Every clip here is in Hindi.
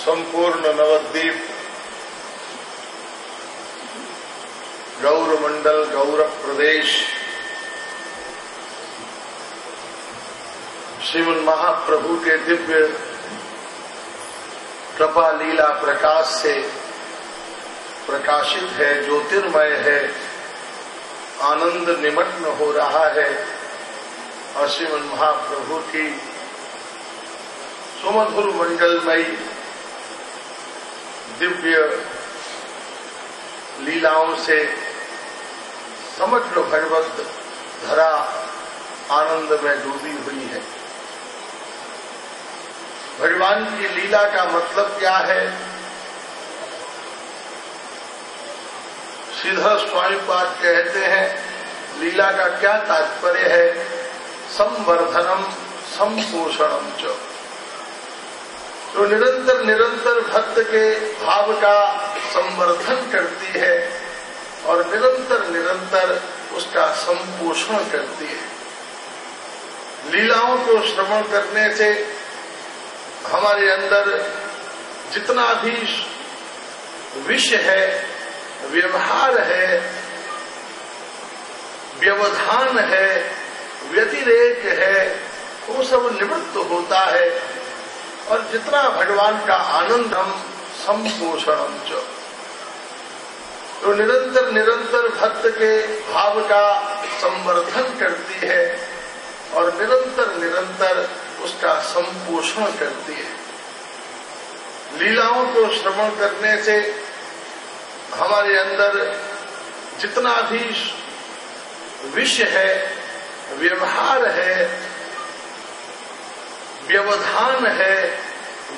संपूर्ण नवद्वीप गौरमंडल गौरव प्रदेश श्रीमन महाप्रभु के दिव्य कृपा लीला प्रकाश से प्रकाशित है, ज्योतिर्मय है, आनंद निमग्न हो रहा है और श्रीमन महाप्रभु की सुमधुर मंगलमयी दिव्य लीलाओं से समग्र भगवत धरा आनंद में डूबी हुई है। भगवान की लीला का मतलब क्या है? श्रीधर स्वामी पाद कहते हैं, लीला का क्या तात्पर्य है? संवर्धनम संपोषणम च, तो निरंतर निरंतर भक्त के भाव का संवर्धन करती है और निरंतर निरंतर उसका संपोषण करती है। लीलाओं को श्रवण करने से हमारे अंदर जितना भी विषय है, व्यवहार है, व्यवधान है, व्यतिरेक है, वो सब निवृत्त होता है और जितना भगवान का आनंदम संपोषणम च, तो निरंतर निरंतर भक्त के भाव का संवर्धन करती है और निरंतर निरंतर उसका संपोषण करती है। लीलाओं को श्रवण करने से हमारे अंदर जितना भी विषय है, व्यवहार है, व्यवधान है,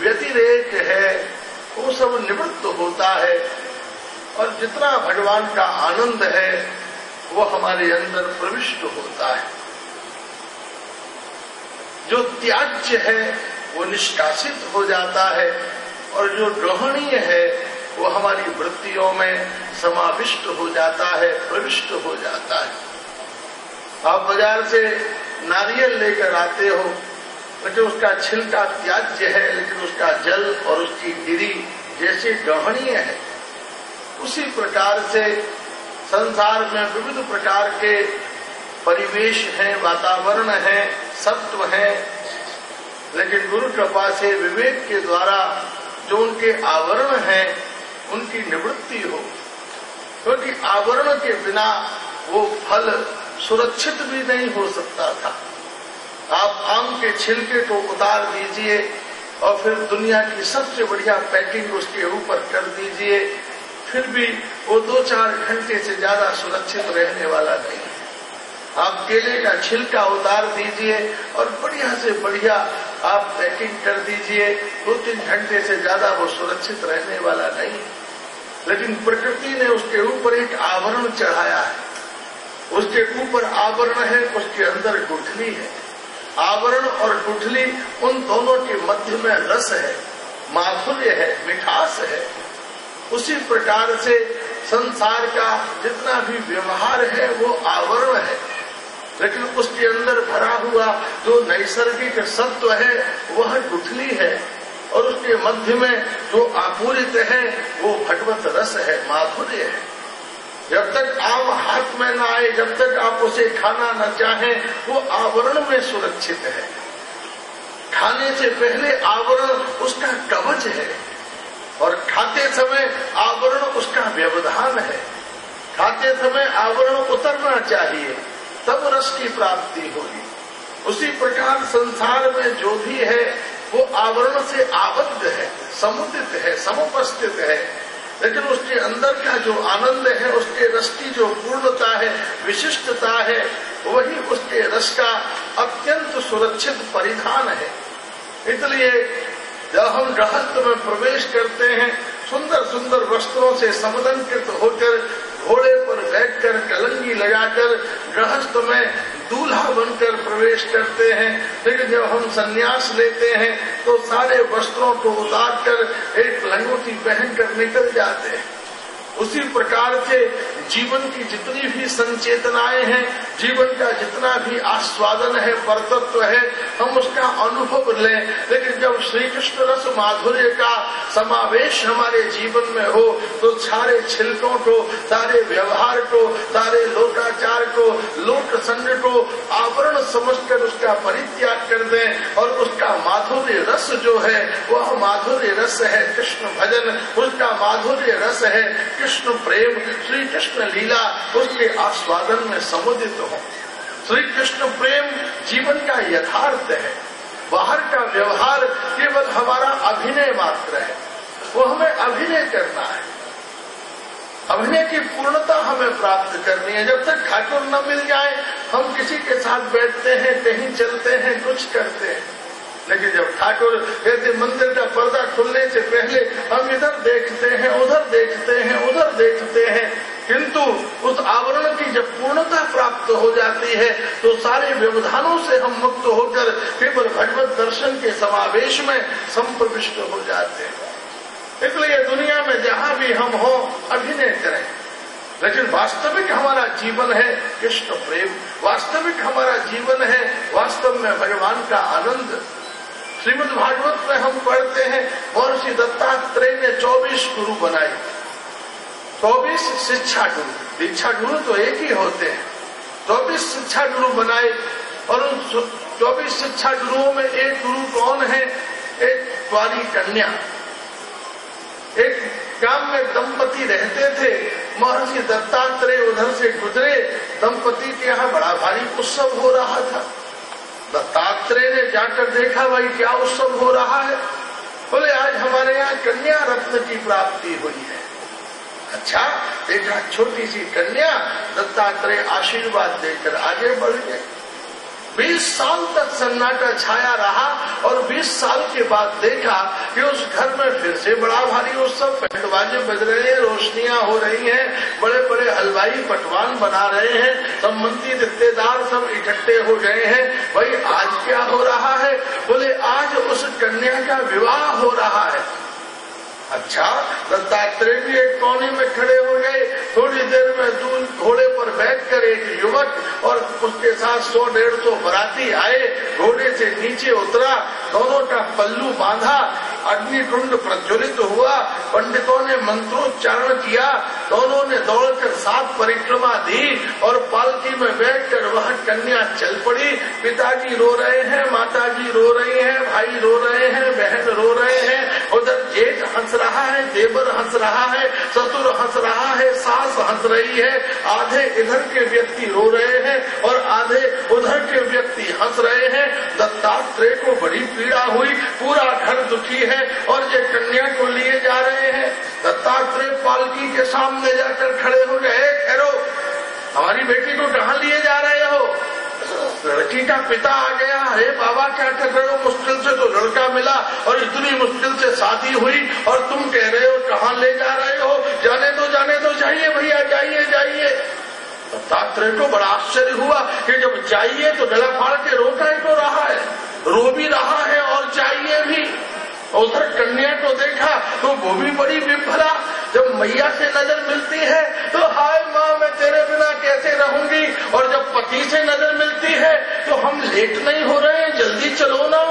व्यतिरेक है, वो सब निवृत्त होता है और जितना भगवान का आनंद है वो हमारे अंदर प्रविष्ट होता है। जो त्याज्य है वो निष्कासित हो जाता है और जो ग्रहणीय है वो हमारी वृत्तियों में समाविष्ट हो जाता है, प्रविष्ट हो जाता है। आप बाजार से नारियल लेकर आते हो, लेकिन उसका छिलका त्याज्य है, लेकिन उसका जल और उसकी गिरी जैसे ग्रहणीय है। उसी प्रकार से संसार में विविध प्रकार के परिवेश हैं, वातावरण है, सत्व है, लेकिन गुरु कृपा से विवेक के द्वारा जो उनके आवरण हैं उनकी निवृत्ति हो, क्योंकि आवरण के बिना वो फल सुरक्षित भी नहीं हो सकता था। आप आम के छिलके को उतार दीजिए और फिर दुनिया की सबसे बढ़िया पैकिंग उसके ऊपर कर दीजिए, फिर भी वो 2-4 घंटे से ज्यादा सुरक्षित रहने वाला नहीं है। आप केले का छिलका उतार दीजिए और बढ़िया से बढ़िया आप पैकिंग कर दीजिए, 2-3 घंटे से ज्यादा वो सुरक्षित रहने वाला नहीं है। लेकिन प्रकृति ने उसके ऊपर एक आवरण चढ़ाया है, उसके ऊपर आवरण है, उसके अंदर गुठली है। आवरण और गुठली उन दोनों के मध्य में रस है, माधुर्य है, मिठास है। उसी प्रकार से संसार का जितना भी व्यवहार है वो आवरण है, लेकिन उसके अंदर भरा हुआ जो नैसर्गिक सत्व है वह गुठली है और उसके मध्य में जो आपूरित है वो भगवत रस है, माधुर्य है। जब तक आम हाथ में न आए, जब तक आप उसे खाना न चाहें, वो आवरण में सुरक्षित है। खाने से पहले आवरण उसका कवच है और खाते समय आवरण उसका व्यवधान है। खाते समय आवरण उतरना चाहिए, तब रस की प्राप्ति होगी। उसी प्रकार संसार में जो भी है वो आवरण से आबद्ध है, समुदित है, समुपस्थित है, लेकिन उसके अंदर का जो आनंद है, उसके रस की जो पूर्णता है, विशिष्टता है, वही उसके रस का अत्यंत सुरक्षित परिधान है। इसलिए जब हम गृहस्थ में प्रवेश करते हैं, सुंदर सुंदर वस्त्रों से समलंकृत होकर घोड़े पर बैठकर कलंगी लगाकर गृहस्थ में दूल्हा बनकर प्रवेश करते हैं, लेकिन जब हम संन्यास लेते हैं तो सारे वस्त्रों को उतारकर एक लंगोटी पहनकर निकल जाते हैं। उसी प्रकार से जीवन की जितनी भी संचेतनाएं हैं, जीवन का जितना भी आस्वादन है, परतत्व है, हम उसका अनुभव लें। लेकिन जब श्री कृष्ण रस माधुर्य का समावेश हमारे जीवन में हो तो सारे छिलकों को, सारे व्यवहार को, सारे लोकाचार को, लोक संग को आवरण समझकर उसका परित्याग कर दें और उसका माधुर्य रस जो है वह माधुर्य रस है कृष्ण भजन, उसका माधुर्य रस है कृष्ण प्रेम, श्री कृष्ण लीला, उसके आस्वादन में समुदित हो। श्री कृष्ण प्रेम जीवन का यथार्थ है। बाहर का व्यवहार केवल हमारा अभिनय मात्र है, वो हमें अभिनय करना है। अभिनय की पूर्णता हमें प्राप्त करनी है। जब तक ठाकुर न मिल जाए हम किसी के साथ बैठते हैं, कहीं चलते हैं, कुछ करते हैं, लेकिन जब ठाकुर कहते मंदिर का पर्दा खुलने से पहले हम इधर देखते हैं, उधर देखते हैं, उधर देखते हैं, किंतु उस आवरण की जब पूर्णता प्राप्त हो जाती है तो सारे व्यवधानों से हम मुक्त होकर केवल भगवत दर्शन के समावेश में संप्रविष्ट हो जाते हैं। इसलिए दुनिया में जहाँ भी हम हो अभिनय करें, लेकिन वास्तविक हमारा जीवन है कृष्ण प्रेम, वास्तविक हमारा जीवन है वास्तव में भगवान का आनंद। श्रीमद् भागवत में हम पढ़ते हैं महर्षि दत्तात्रेय ने 24 गुरु बनाए, 24 शिक्षा गुरु। दीक्षा गुरु तो एक ही होते हैं, 24 शिक्षा गुरु बनाए और उन 24 शिक्षा गुरुओं में एक गुरु कौन है? एक कुंवारी कन्या। एक गांव में दंपति रहते थे, महर्षि दत्तात्रेय उधर से गुजरे, दंपति के यहाँ बड़ा भारी उत्सव हो रहा था। दत्तात्रेय ने जाकर देखा, भाई क्या उत्सव हो रहा है? बोले आज हमारे यहाँ कन्या रत्न की प्राप्ति हुई है। अच्छा, देखा छोटी सी कन्या, दत्तात्रेय आशीर्वाद देकर आगे बढ़ गए। 20 साल तक सन्नाटा छाया रहा और 20 साल के बाद देखा कि उस घर में फिर से बड़ा भारी उत्सव, बैंड बज रहे हैं, रोशनियां हो रही हैं, बड़े बड़े हलवाई पकवान बना रहे हैं, संबंधी रिश्तेदार सब इकट्ठे हो गए हैं। भाई आज क्या हो रहा है? बोले आज उस कन्या का विवाह हो रहा है। अच्छा, दत्तात्रेय भी एक कोने में खड़े हो गए। थोड़ी देर में दूर घोड़े पर बैठकर एक युवक और उसके साथ 100-150 बराती आए। घोड़े से नीचे उतरा, दोनों का पल्लू बांधा, अग्निकुंड प्रज्वलित हुआ, पंडितों ने मंत्रोच्चारण किया, दोनों ने दौड़कर 7 परिक्रमा दी और पालकी में बैठकर वह कन्या चल पड़ी। पिताजी रो रहे हैं, माताजी रो रही हैं, भाई रो रहे हैं, बहन रो रहे हैं, उधर जेठ हंस रहा है, देवर हंस रहा है, ससुर हंस रहा है, सास हंस रही है। आधे इधर के व्यक्ति रो रहे हैं और आधे उधर के व्यक्ति हंस रहे हैं। दत्तात्रेय को बड़ी पीड़ा हुई, पूरा घर दुखी है और ये कन्या को लिए जा रहे हैं। दत्तात्रेय पालकी के सामने जाकर खड़े हो गए, ठहरो, हमारी बेटी को कहाँ लिए जा रहे हो? लड़की का पिता आ गया। अरे बाबा क्या कर रहे हो? मुश्किल से तो लड़का मिला और इतनी मुश्किल से शादी हुई और तुम कह रहे हो कहाँ ले जा रहे हो? जाने दो, जाने दो, जाइए भैया, जाइए जाइए। दत्तात्रेय को बड़ा आश्चर्य हुआ कि जब जाइए तो गला फाड़ के रोता ही तो रहा है, रो भी रहा है और जाइए भी। उधर कन्या को देखा तो वो भी बड़ी विभ्रा। जब मैया से नजर मिलती है तो हाय माँ मैं तेरे बिना कैसे रहूंगी, और जब पति से नजर मिलती है तो हम लेट नहीं हो रहे हैं, जल्दी चलो ना।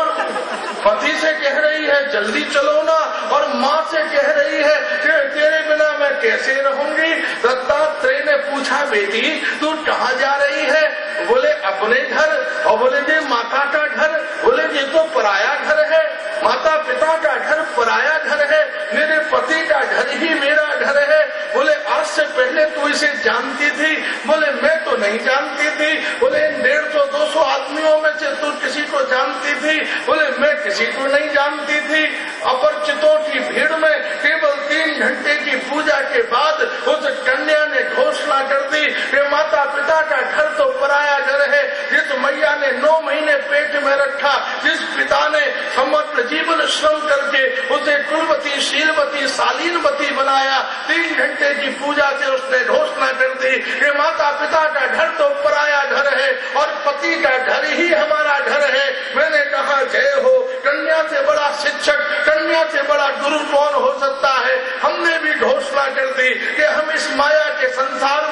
पति से कह रही है जल्दी चलो ना, और माँ से कह रही है कि तेरे बिना मैं कैसे रहूंगी। दत्तात्रेय ने पूछा, बेटी तू कहाँ जा रही है? बोले अपने घर। और बोले जी माता का घर? बोले ये तो पराया घर है, माता पिता का घर पराया घर है, मेरे पति का घर ही मेरा घर है। बोले आज से पहले तू इसे जानती थी? बोले मैं तो नहीं जानती थी। बोले 150-200 आदमियों में से तू किसी को जानती थी? बोले मैं किसी को नहीं जानती थी। अपरिचितों की भीड़ में केवल 3 घंटे की पूजा के बाद उस कन्या ने घोषणा कर दी कि माता पिता का घर तो पराया घर है। जिस मैया ने 9 महीने पेट में रखा, जिस पिता ने समग्र जीवन श्रम करके उसे कुलवती, शीलवती, शालीनवती बनाया, 3 घंटे की पूजा से उसने घोषणा कर दी कि माता पिता का घर तो पराया घर है और पति का घर ही हमारा घर है। मैंने कहा जय हो, कन्या से बड़ा शिक्षक, कन्या से बड़ा गुरु कौन हो सकता है। हमने भी घोषणा कर दी कि हम इस माया के संसार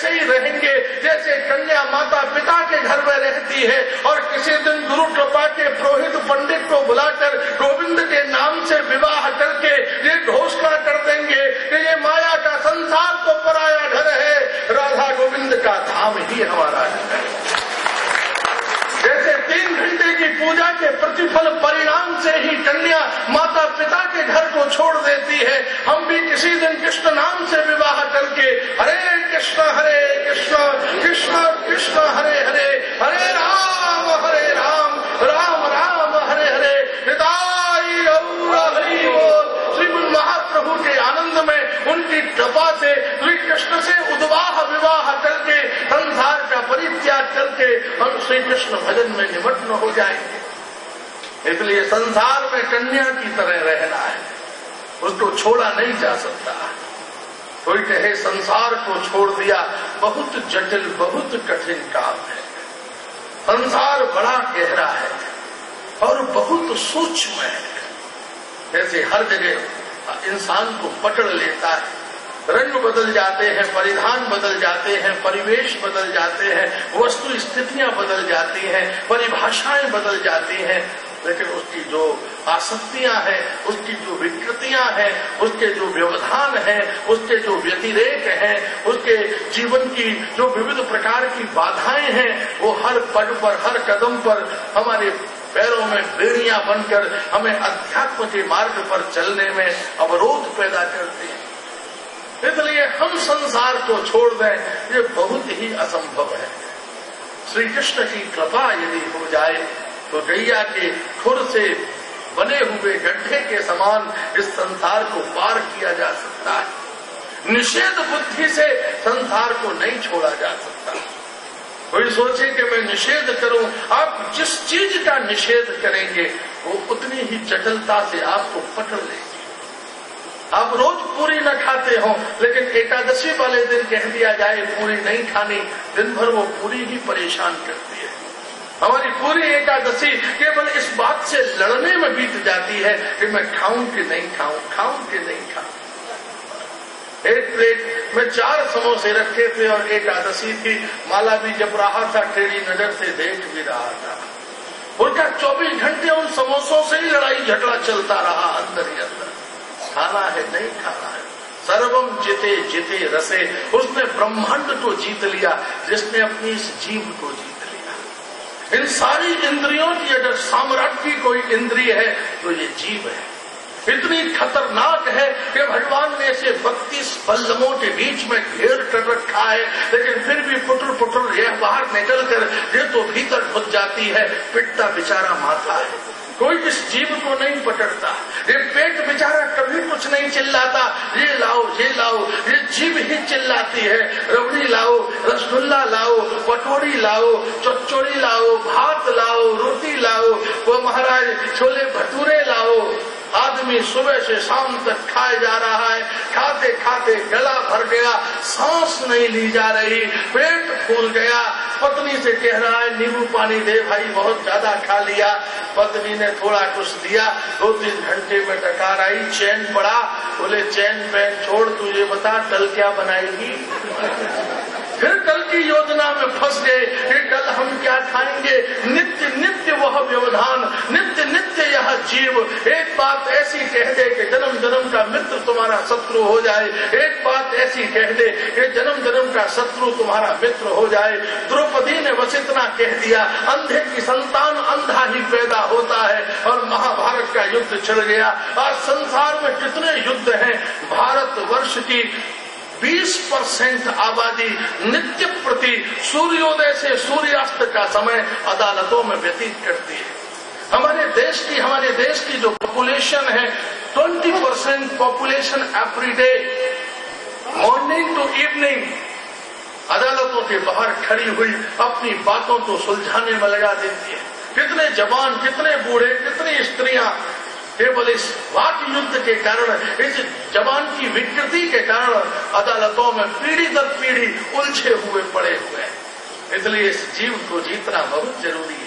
ऐसे ही रहेंगे जैसे कन्या माता पिता के घर में रहती है और किसी दिन गुरु कृपा के पुरोहित पंडित को बुलाकर गोविंद के नाम से विवाह करके ये घोषणा कर देंगे कि ये माया का संसार तो पराया घर है, राधा गोविंद का धाम ही हमारा घर है। जैसे 3 घंटे की पूजा के प्रतिफल परिणाम से ही कन्या माता पिता के घर को छोड़ देती है, हम भी किसी दिन कृष्ण नाम से विवाह करके हरे कृष्ण कृष्ण कृष्ण हरे हरे, हरे राम राम राम हरे हरे, निताई गौर हरि बोल। श्री गुरु महाप्रभु के आनंद में उनकी कृपा से श्री कृष्ण से उद्वाह विवाह करके संसार का परित्याग करके हम श्री कृष्ण भजन में निमग्न हो जाएंगे। इसलिए संसार में कन्या की तरह रहना है, उसको छोड़ा नहीं जा सकता। कोई कहे संसार को छोड़ दिया, बहुत जटिल बहुत कठिन काम है। संसार बड़ा गहरा है और बहुत सूक्ष्म है। जैसे हर जगह इंसान को पकड़ लेता है, रंग बदल जाते हैं, परिधान बदल जाते हैं, परिवेश बदल जाते हैं, वस्तु स्थितियां बदल जाती हैं, परिभाषाएं बदल जाती हैं, लेकिन उसकी जो आसक्तियां हैं, उसकी जो विकृतियां हैं, उसके जो व्यवधान हैं, उसके जो व्यतिरेक हैं, उसके जीवन की जो विविध प्रकार की बाधाएं हैं, वो हर पग पर हर कदम पर हमारे पैरों में बेड़ियां बनकर हमें अध्यात्म के मार्ग पर चलने में अवरोध पैदा करती है। इसलिए हम संसार को छोड़ दें, ये बहुत ही असंभव है। श्री कृष्ण की कृपा यदि हो जाए तो गैया के खुर से बने हुए गड्ढे के समान इस संसार को पार किया जा सकता है। निषेध बुद्धि से संसार को नहीं छोड़ा जा सकता। कोई सोचे कि मैं निषेध करूं, आप जिस चीज का निषेध करेंगे वो उतनी ही जटिलता से आपको पकड़ लेगी। आप रोज पूरी न खाते हो, लेकिन एकादशी वाले दिन कह दिया जाए पूरी नहीं खानी, दिन भर वो पूरी ही परेशान करती है। हमारी पूरी एकादशी केवल इस बात से लड़ने में बीत जाती है कि मैं खाऊं कि नहीं खाऊं, खाऊं कि नहीं खाऊं। एक प्लेट में 4 समोसे रखे थे और एकादशी थी, माला भी जप रहा था, टेढ़ी नजर से देख भी रहा था। उनका 24 घंटे उन समोसों से ही लड़ाई झगड़ा चलता रहा अंदर ही अंदर। खाना है नहीं खाना है, सर्वम जिते जिते रसे। उसने ब्रह्मांड को जीत लिया जिसने अपनी इस जीव को जीत लिया। इन सारी इंद्रियों की अगर साम्राज्य की कोई इंद्रिय है तो ये जीव है। इतनी खतरनाक है कि भगवान ने इसे 32 बल्लमों के बीच में घेर कर रखा है, लेकिन फिर भी पुटर पुटर यह बाहर निकल कर ये तो भीतर घुस जाती है। पिटता बेचारा माथा है, कोई इस जीव को नहीं पकड़ता। ये पेट बेचारा कभी कुछ नहीं चिल्लाता, ये लाओ ये लाओ, ये जीव ही चिल्लाती है। रबड़ी लाओ, रसगुल्ला लाओ, पकौड़ी लाओ, चौचौड़ी लाओ, भात लाओ, रोटी लाओ, वो महाराज छोले भटूरे लाओ। आदमी सुबह से शाम तक खाए जा रहा है, खाते खाते गला भर गया, सांस नहीं ली जा रही, पेट फूल गया। पत्नी से कह रहा है नींबू पानी दे भाई, बहुत ज्यादा खा लिया। पत्नी ने थोड़ा कुछ दिया, 2-3 घंटे में डकार आई, चैन पड़ा। बोले चैन पैन छोड़, तू ये बता कल क्या बनाएगी। फिर कल की योजना में फंस गए कि कल हम क्या खाएंगे। नित्य नित्य वह व्यवधान, नित्य नित्य यह जीव। एक बात ऐसी कह दे कि जन्म जन्म का मित्र तुम्हारा शत्रु हो जाए, एक बात ऐसी कह दे कि जन्म जन्म का शत्रु तुम्हारा मित्र हो जाए। द्रौपदी ने बस इतना कह दिया, अंधे की संतान अंधा ही पैदा होता है, और महाभारत का युद्ध छिड़ गया। आज संसार में कितने युद्ध हैं। भारत वर्ष की 20% आबादी नित्य प्रति सूर्योदय से सूर्यास्त का समय अदालतों में व्यतीत करती है। हमारे देश की जो पॉपुलेशन है, 20% population every day morning to evening अदालतों के बाहर खड़ी हुई अपनी बातों को सुलझाने में लगा देती है। कितने जवान, कितने बूढ़े, कितनी स्त्रियां केवल इस वाक युद्ध के कारण, इस जवान की विकृति के कारण अदालतों में पीढ़ी दर पीढ़ी उलझे हुए पड़े हुए हैं। इसलिए इस जीव को जीतना बहुत जरूरी है।